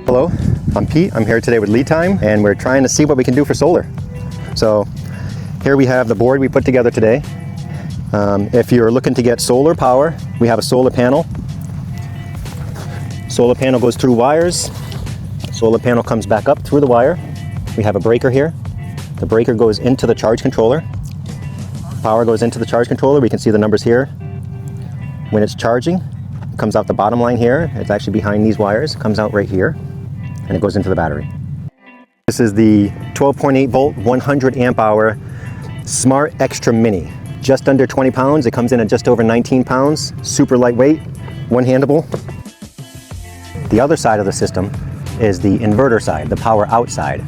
Hello, I'm Pete. I'm here today with LiTime, and we're trying to see what we can do for solar. So here we have the board we put together today. If you're looking to get solar power, we have a solar panel. Solar panel goes through wires. Solar panel comes back up through the wire. We have a breaker here. The breaker goes into the charge controller. Power goes into the charge controller. We can see the numbers here. When it's charging, it comes out the bottom line here. It's actually behind these wires. It comes out right here, and it goes into the battery. This is the 12.8 volt, 100 amp hour Smart Extra Mini. Just under 20 pounds. It comes in at just over 19 pounds. Super lightweight, one-handable. The other side of the system is the inverter side, the power outside.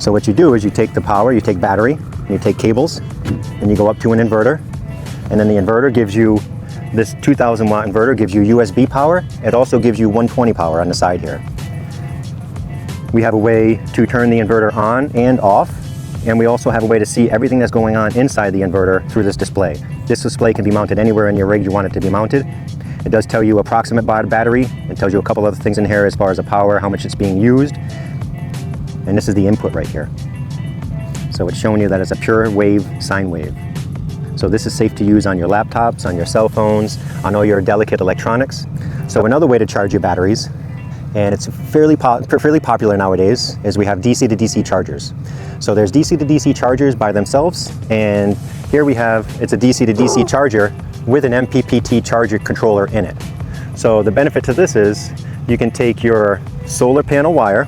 So what you do is you take the power, you take battery, and you take cables, and you go up to an inverter. And then the inverter gives you, this 2000 watt inverter gives you USB power. It also gives you 120 power on the side here. We have a way to turn the inverter on and off, and we also have a way to see everything that's going on inside the inverter through this display. This display can be mounted anywhere in your rig you want it to be mounted. It does tell you approximate battery. It tells you a couple other things in here as far as the power, how much it's being used. And this is the input right here. So it's showing you that it's a pure wave sine wave. So this is safe to use on your laptops, on your cell phones, on all your delicate electronics. So another way to charge your batteries, and it's fairly popular nowadays, is we have DC to DC chargers. So there's DC to DC chargers by themselves, and here we have, it's a DC to DC charger with an MPPT charger controller in it. So the benefit to this is you can take your solar panel wire.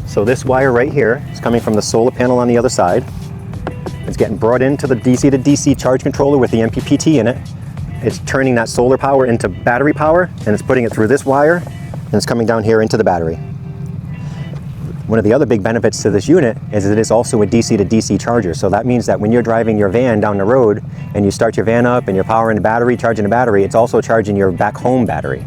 So this wire right here is coming from the solar panel on the other side. It's getting brought into the DC to DC charge controller with the MPPT in it. It's turning that solar power into battery power, and it's putting it through this wire, and it's coming down here into the battery. One of the other big benefits to this unit is that it's also a DC to DC charger. So that means that when you're driving your van down the road and you start your van up and you're powering the battery, charging the battery, it's also charging your back home battery.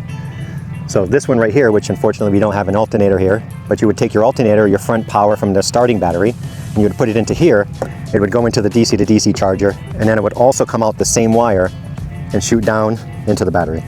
So this one right here, which unfortunately we don't have an alternator here, but you would take your alternator, your front power from the starting battery, and you would put it into here. It would go into the DC to DC charger, and then it would also come out the same wire and shoot down into the battery.